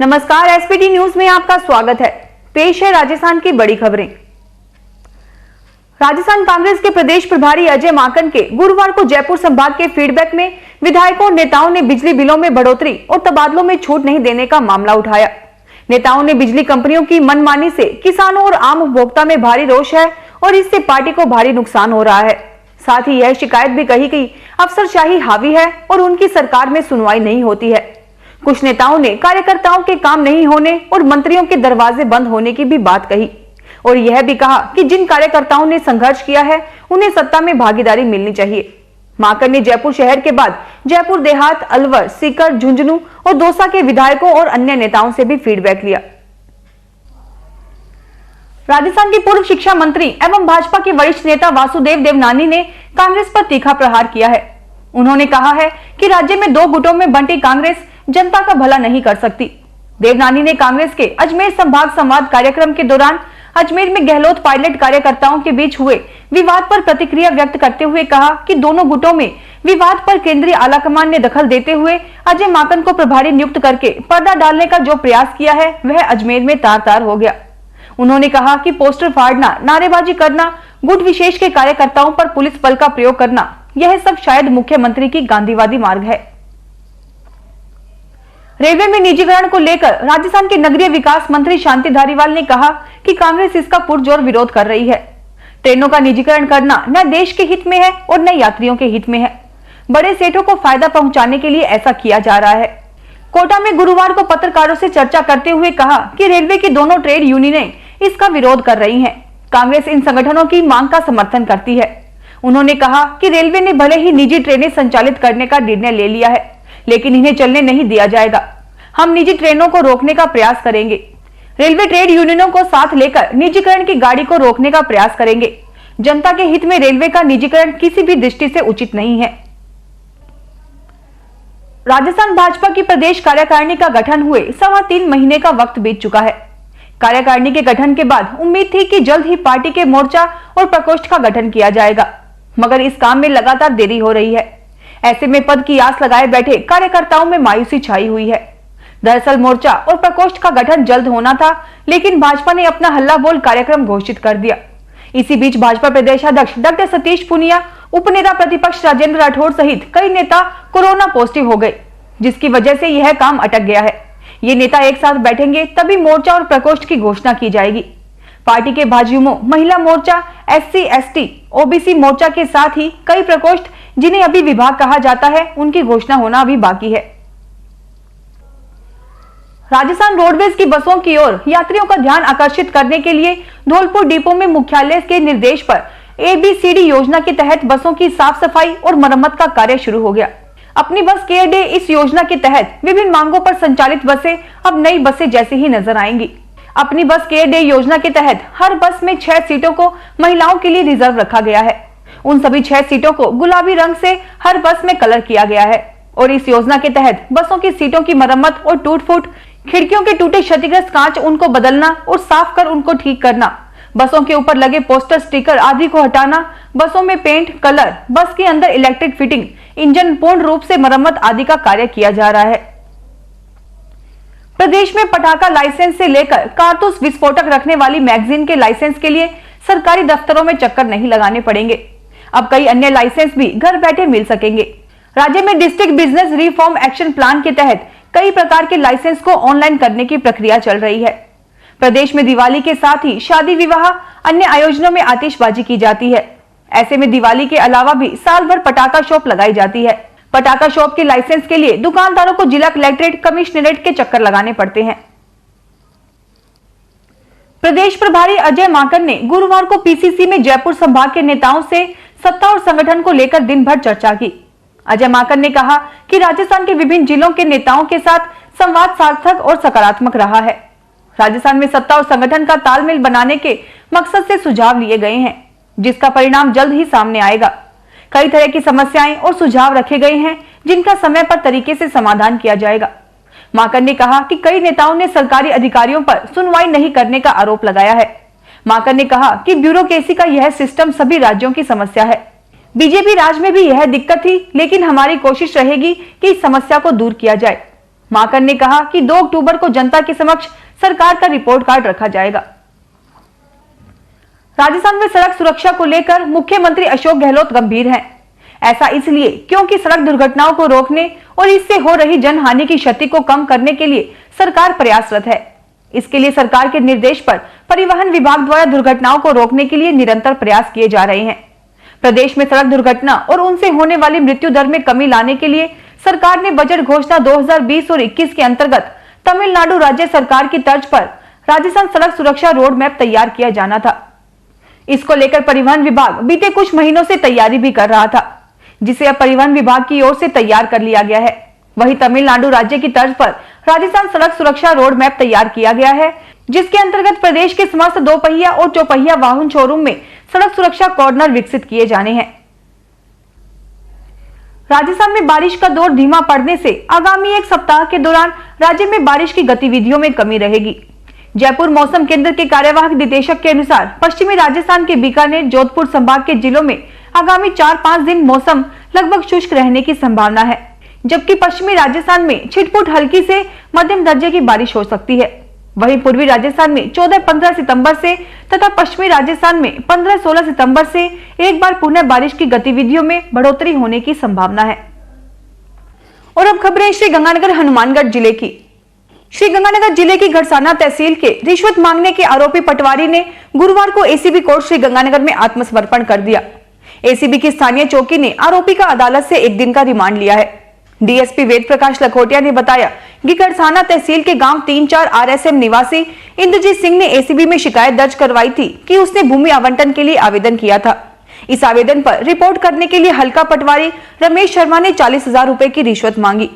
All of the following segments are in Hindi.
नमस्कार, एसपीटी न्यूज में आपका स्वागत है। पेश है राजस्थान की बड़ी खबरें। राजस्थान कांग्रेस के प्रदेश प्रभारी अजय माकन के गुरुवार को जयपुर संभाग के फीडबैक में विधायकों और नेताओं ने बिजली बिलों में बढ़ोतरी और तबादलों में छूट नहीं देने का मामला उठाया। नेताओं ने बिजली कंपनियों की मनमानी से किसानों और आम उपभोक्ता में भारी रोष है और इससे पार्टी को भारी नुकसान हो रहा है। साथ ही यह शिकायत भी कही कि अफसरशाही हावी है और उनकी सरकार में सुनवाई नहीं होती है। कुछ नेताओं ने कार्यकर्ताओं के काम नहीं होने और मंत्रियों के दरवाजे बंद होने की भी बात कही और यह भी कहा कि जिन कार्यकर्ताओं ने संघर्ष किया है उन्हें सत्ता में भागीदारी मिलनी चाहिए। माकन ने जयपुर शहर के बाद जयपुर देहात, अलवर, सीकर, झुंझुनू और दौसा के विधायकों और अन्य नेताओं से भी फीडबैक लिया। राजस्थान के पूर्व शिक्षा मंत्री एवं भाजपा के वरिष्ठ नेता वासुदेव देवनानी ने कांग्रेस पर तीखा प्रहार किया है। उन्होंने कहा है कि राज्य में दो गुटों में बंटी कांग्रेस जनता का भला नहीं कर सकती। देवनानी ने कांग्रेस के अजमेर संभाग संवाद कार्यक्रम के दौरान अजमेर में गहलोत पायलट कार्यकर्ताओं के बीच हुए विवाद पर प्रतिक्रिया व्यक्त करते हुए कहा कि दोनों गुटों में विवाद पर केंद्रीय आलाकमान ने दखल देते हुए अजय माकन को प्रभारी नियुक्त करके पर्दा डालने का जो प्रयास किया है वह अजमेर में तार तार हो गया। उन्होंने कहा कि पोस्टर फाड़ना, नारेबाजी करना, गुट विशेष के कार्यकर्ताओं पर पुलिस बल का प्रयोग करना, यह सब शायद मुख्यमंत्री की गांधीवादी मार्ग है। रेलवे में निजीकरण को लेकर राजस्थान के नगरीय विकास मंत्री शांति धारीवाल ने कहा कि कांग्रेस इसका पुरजोर विरोध कर रही है। ट्रेनों का निजीकरण करना न देश के हित में है और न यात्रियों के हित में है। बड़े सेठों को फायदा पहुंचाने के लिए ऐसा किया जा रहा है। कोटा में गुरुवार को पत्रकारों से चर्चा करते हुए कहा कि रेलवे की दोनों ट्रेड यूनियनें इसका विरोध कर रही हैं। कांग्रेस इन संगठनों की मांग का समर्थन करती है। उन्होंने कहा कि रेलवे ने भले ही निजी ट्रेनें संचालित करने का निर्णय ले लिया है, लेकिन इन्हें चलने नहीं दिया जाएगा। हम निजी ट्रेनों को रोकने का प्रयास करेंगे। रेलवे ट्रेड यूनियनों को साथ लेकर निजीकरण की गाड़ी को रोकने का प्रयास करेंगे। जनता के हित में रेलवे का निजीकरण किसी भी दृष्टि से उचित नहीं है। राजस्थान भाजपा की प्रदेश कार्यकारिणी का गठन हुए 3.25 महीने का वक्त बीत चुका है। कार्यकारिणी के गठन के बाद उम्मीद थी कि जल्द ही पार्टी के मोर्चा और प्रकोष्ठ का गठन किया जाएगा, मगर इस काम में लगातार देरी हो रही है। ऐसे में पद की आस लगाए बैठे कार्यकर्ताओं में मायूसी छाई हुई है। दरअसल मोर्चा और प्रकोष्ठ का गठन जल्द होना था, लेकिन भाजपा ने अपना हल्ला बोल कार्यक्रम घोषित कर दिया। इसी बीच भाजपा प्रदेशाध्यक्ष डॉक्टर सतीश पूनिया, उपनेता प्रतिपक्ष राजेंद्र राठौड़ सहित कई नेता कोरोना पॉजिटिव हो गए, जिसकी वजह से यह काम अटक गया है। ये नेता एक साथ बैठेंगे तभी मोर्चा और प्रकोष्ठ की घोषणा की जाएगी। पार्टी के भाजयुमो, महिला मोर्चा, SC, ST, OBC मोर्चा के साथ ही कई प्रकोष्ठ जिन्हें अभी विभाग कहा जाता है, उनकी घोषणा होना अभी बाकी है। राजस्थान रोडवेज की बसों की ओर यात्रियों का ध्यान आकर्षित करने के लिए धौलपुर डिपो में मुख्यालय के निर्देश पर ABCD योजना के तहत बसों की साफ सफाई और मरम्मत का कार्य शुरू हो गया। अपनी बस केयर डे इस योजना के तहत विभिन्न मांगों पर संचालित बसें अब नई बसें जैसी ही नजर आएंगी। अपनी बस केयर डे योजना के तहत हर बस में 6 सीटों को महिलाओं के लिए रिजर्व रखा गया है। उन सभी 6 सीटों को गुलाबी रंग से हर बस में कलर किया गया है और इस योजना के तहत बसों की सीटों की मरम्मत और टूट फूट, खिड़कियों के टूटे क्षतिग्रस्त कांच उनको बदलना और साफ कर उनको ठीक करना, बसों के ऊपर लगे पोस्टर, स्टिकर आदि को हटाना, बसों में पेंट, कलर, बस के अंदर इलेक्ट्रिक फिटिंग, इंजन पूर्ण रूप से मरम्मत आदि का कार्य किया जा रहा है। प्रदेश में पटाखा लाइसेंस से लेकर कारतूस, विस्फोटक रखने वाली मैगजीन के लाइसेंस के लिए सरकारी दफ्तरों में चक्कर नहीं लगाने पड़ेंगे। अब कई अन्य लाइसेंस भी घर बैठे मिल सकेंगे। राज्य में district business reform action plan के तहत कई प्रकार के लाइसेंस को ऑनलाइन करने की प्रक्रिया चल रही है। प्रदेश में दिवाली के साथ ही शादी, विवाह, अन्य आयोजनों में आतिशबाजी की जाती है। ऐसे में दिवाली के अलावा भी साल भर पटाखा शॉप लगाई जाती है। पटाखा शॉप के लाइसेंस के लिए दुकानदारों को जिला कलेक्ट्रेट, कमिश्नरेट के चक्कर लगाने पड़ते हैं। प्रदेश प्रभारी अजय माकन ने गुरुवार को PCC में जयपुर संभाग के नेताओं से सत्ता और संगठन को लेकर दिन भर चर्चा की। अजय माकन ने कहा कि राजस्थान के विभिन्न जिलों के नेताओं के साथ संवाद सार्थक और सकारात्मक रहा है। राजस्थान में सत्ता और संगठन का तालमेल बनाने के मकसद से सुझाव लिए गए हैं, जिसका परिणाम जल्द ही सामने आएगा। कई तरह की समस्याएं और सुझाव रखे गए हैं, जिनका समय पर तरीके से समाधान किया जाएगा। माकन ने कहा कि कई नेताओं ने सरकारी अधिकारियों पर सुनवाई नहीं करने का आरोप लगाया है। माकन ने कहा कि ब्यूरोक्रेसी का यह सिस्टम सभी राज्यों की समस्या है। बीजेपी राज में भी यह दिक्कत थी, लेकिन हमारी कोशिश रहेगी कि इस समस्या को दूर किया जाए। माकन ने कहा कि 2 अक्टूबर को जनता के समक्ष सरकार का रिपोर्ट कार्ड रखा जाएगा। राजस्थान में सड़क सुरक्षा को लेकर मुख्यमंत्री अशोक गहलोत गंभीर हैं। ऐसा इसलिए क्योंकि सड़क दुर्घटनाओं को रोकने और इससे हो रही जनहानि की क्षति को कम करने के लिए सरकार प्रयासरत है। इसके लिए सरकार के निर्देश पर परिवहन विभाग द्वारा दुर्घटनाओं को रोकने के लिए निरंतर प्रयास किए जा रहे हैं। प्रदेश में सड़क दुर्घटना और उनसे होने वाली मृत्यु दर में कमी लाने के लिए सरकार ने बजट घोषणा 2020 और 21 के अंतर्गत तमिलनाडु राज्य सरकार की तर्ज पर राजस्थान सड़क सुरक्षा रोड मैप तैयार किया जाना था। इसको लेकर परिवहन विभाग बीते कुछ महीनों से तैयारी भी कर रहा था, जिसे अब परिवहन विभाग की ओर से तैयार कर लिया गया है। वहीं तमिलनाडु राज्य की तर्ज पर राजस्थान सड़क सुरक्षा रोड मैप तैयार किया गया है, जिसके अंतर्गत प्रदेश के समस्त 2 पहिया और 4 पहिया वाहन शोरूम में सड़क सुरक्षा कॉर्नर विकसित किए जाने हैं। राजस्थान में बारिश का दौर धीमा पड़ने से आगामी 1 सप्ताह के दौरान राज्य में बारिश की गतिविधियों में कमी रहेगी। जयपुर मौसम केंद्र के कार्यवाहक निदेशक के अनुसार पश्चिमी राजस्थान के बीकानेर, जोधपुर संभाग के जिलों में आगामी 4-5 दिन मौसम लगभग शुष्क रहने की संभावना है, जबकि पश्चिमी राजस्थान में छिटपुट हल्की से मध्यम दर्जे की बारिश हो सकती है। वहीं पूर्वी राजस्थान में 14-15 सितंबर से तथा पश्चिमी राजस्थान में 15-16 सितंबर से एक बार पुनः बारिश की गतिविधियों में बढ़ोतरी होने की संभावना है। और अब खबरें श्रीगंगानगर हनुमानगढ़ जिले की। श्रीगंगानगर जिले की घड़साना तहसील के रिश्वत मांगने के आरोपी पटवारी ने गुरुवार को एसीबी कोर्ट श्रीगंगानगर में आत्मसमर्पण कर दिया। एसीबी की स्थानीय चौकी ने आरोपी का अदालत से 1 दिन का रिमांड लिया है। डीएसपी वेद प्रकाश लखोटिया ने बताया कि घड़साना तहसील के गांव 3-4 आरएसएम निवासी इंद्रजीत सिंह ने एसीबी में शिकायत दर्ज करवाई थी कि उसने भूमि आवंटन के लिए आवेदन किया था। इस आवेदन पर रिपोर्ट करने के लिए हल्का पटवारी रमेश शर्मा ने 40,000 रुपए की रिश्वत मांगी।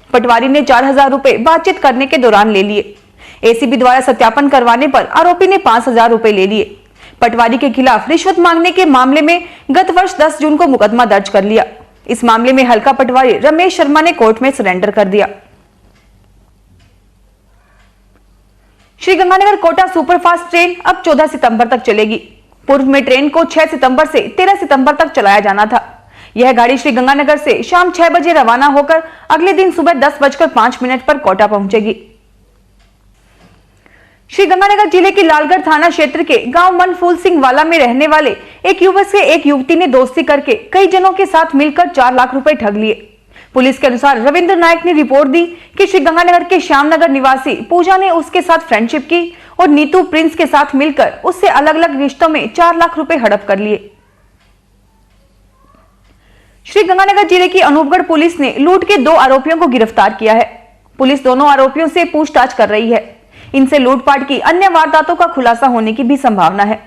पटवारी ने 4,000 रुपए बातचीत करने के दौरान ले लिए। एसीबी द्वारा सत्यापन करवाने पर आरोपी ने 5,000 रुपए ले लिए। पटवारी के खिलाफ रिश्वत मांगने के मामले में गत वर्ष 10 जून को मुकदमा दर्ज कर लिया। इस मामले में हल्का पटवारी रमेश शर्मा ने कोर्ट में सरेंडर कर दिया। श्रीगंगानगर कोटा सुपरफास्ट ट्रेन अब 14 सितंबर तक चलेगी। पूर्व में ट्रेन को 6 सितंबर से 13 सितंबर तक चलाया जाना था। यह गाड़ी श्रीगंगानगर से शाम 6 बजे रवाना होकर अगले दिन सुबह 10:05 पर कोटा पहुंचेगी। श्रीगंगानगर जिले की लालगढ़ थाना क्षेत्र के गांव मनफूल सिंह वाला में रहने वाले एक युवक से एक युवती ने दोस्ती करके कई जनों के साथ मिलकर 4 लाख रुपए ठग लिए। पुलिस के अनुसार रविंद्र नायक ने रिपोर्ट दी कि श्रीगंगानगर के श्यामनगर निवासी पूजा ने उसके साथ फ्रेंडशिप की और नीतू प्रिंस के साथ मिलकर उससे अलग अलग रिश्तों में 4 लाख रुपए हड़प कर लिए। श्रीगंगानगर जिले की अनूपगढ़ पुलिस ने लूट के 2 आरोपियों को गिरफ्तार किया है। पुलिस दोनों आरोपियों से पूछताछ कर रही है। इनसे लूटपाट की अन्य वारदातों का खुलासा होने की भी संभावना है।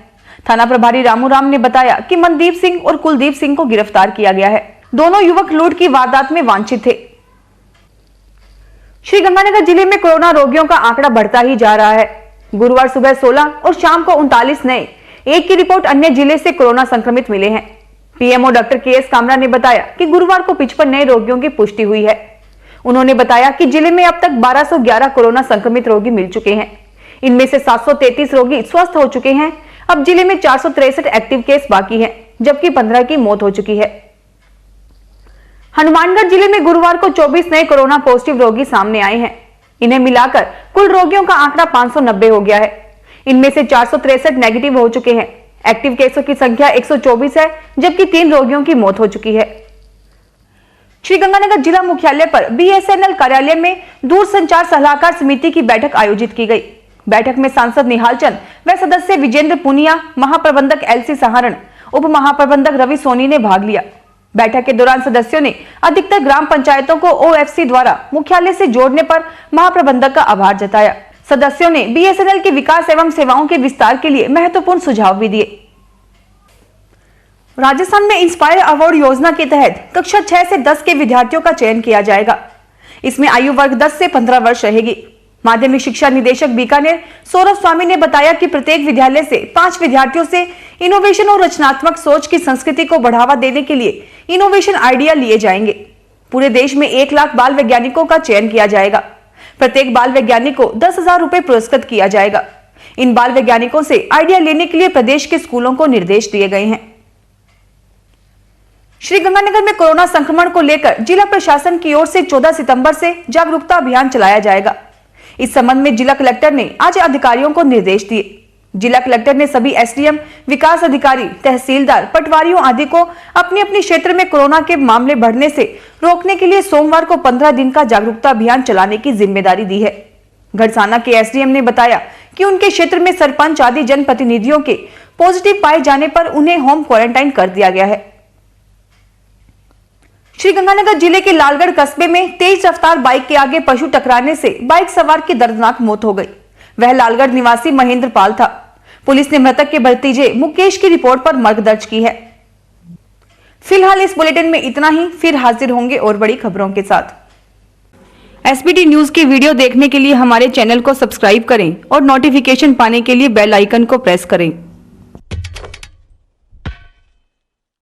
थाना प्रभारी रामू राम ने बताया कि मनदीप सिंह और कुलदीप सिंह को गिरफ्तार किया गया है। दोनों युवक लूट की वारदात में वांछित थे। श्रीगंगानगर जिले में कोरोना रोगियों का आंकड़ा बढ़ता ही जा रहा है। गुरुवार सुबह 16 और शाम को 39 नए, एक की रिपोर्ट अन्य जिले से कोरोना संक्रमित मिले हैं। पीएमओ डॉक्टर केएस कामरा ने बताया कि गुरुवार को 55 नए रोगियों की पुष्टि हुई है। उन्होंने बताया कि जिले में अब तक 1211 कोरोना संक्रमित रोगी मिल चुके हैं। इनमें से 733 रोगी स्वस्थ हो चुके हैं। अब जिले में 463 एक्टिव केस बाकी हैं, जबकि 15 की मौत हो चुकी है। हनुमानगढ़ जिले में गुरुवार को 24 नए कोरोना पॉजिटिव रोगी सामने आए हैं। इन्हें मिलाकर कुल रोगियों का आंकड़ा 590 हो गया है। इनमें से 463 नेगेटिव हो चुके हैं। एक्टिव केसों की संख्या 124 है, जबकि 3 रोगियों की मौत हो चुकी है। श्रीगंगानगर जिला मुख्यालय पर बीएसएनएल कार्यालय में दूरसंचार सलाहकार समिति की बैठक आयोजित की गई। बैठक में सांसद निहाल चंद व सदस्य विजेंद्र पुनिया, महाप्रबंधक एलसी सहारण, उप महाप्रबंधक रवि सोनी ने भाग लिया। बैठक के दौरान सदस्यों ने अधिकतर ग्राम पंचायतों को ओएफसी द्वारा मुख्यालय से जोड़ने पर महाप्रबंधक का आभार जताया। सदस्यों ने बीएसएनएल के विकास एवं सेवाओं के विस्तार के लिए महत्वपूर्ण सुझाव भी दिए। राजस्थान में इंस्पायर अवार्ड योजना के तहत कक्षा 6 से 10 के विद्यार्थियों का चयन किया जाएगा। इसमें आयु वर्ग 10 से 15 वर्ष रहेगी। माध्यमिक शिक्षा निदेशक बीकानेर सौरभ स्वामी ने बताया कि प्रत्येक विद्यालय से 5 विद्यार्थियों से इनोवेशन और रचनात्मक सोच की संस्कृति को बढ़ावा देने के लिए इनोवेशन आइडिया लिए जाएंगे। पूरे देश में 1 लाख बाल वैज्ञानिकों का चयन किया जाएगा। प्रत्येक बाल वैज्ञानिक को 10,000 रुपए पुरस्कृत किया जाएगा। इन बाल वैज्ञानिकों से आइडिया लेने के लिए प्रदेश के स्कूलों को निर्देश दिए गए हैं। श्रीगंगानगर में कोरोना संक्रमण को लेकर जिला प्रशासन की ओर से 14 सितंबर से जागरूकता अभियान चलाया जाएगा। इस संबंध में जिला कलेक्टर ने आज अधिकारियों को निर्देश दिए। जिला कलेक्टर ने सभी एसडीएम, विकास अधिकारी, तहसीलदार, पटवारियों आदि को अपने अपने क्षेत्र में कोरोना के मामले बढ़ने से रोकने के लिए सोमवार को 15 दिन का जागरूकता अभियान चलाने की जिम्मेदारी दी है। घड़साना के एसडीएम ने बताया कि उनके क्षेत्र में सरपंच आदि जनप्रतिनिधियों के पॉजिटिव पाए जाने पर उन्हें होम क्वारंटाइन कर दिया गया है। श्रीगंगानगर जिले के लालगढ़ कस्बे में तेज रफ्तार बाइक के आगे पशु टकराने से बाइक सवार की दर्दनाक मौत हो गई। वह लालगढ़ निवासी महेंद्र पाल था। पुलिस ने मृतक के भतीजे मुकेश की रिपोर्ट पर मर्ग दर्ज की है। फिलहाल इस बुलेटिन में इतना ही, फिर हाजिर होंगे और बड़ी खबरों के साथ। एसबीटी न्यूज के वीडियो देखने के लिए हमारे चैनल को सब्सक्राइब करें और नोटिफिकेशन पाने के लिए बेल आइकन को प्रेस करें।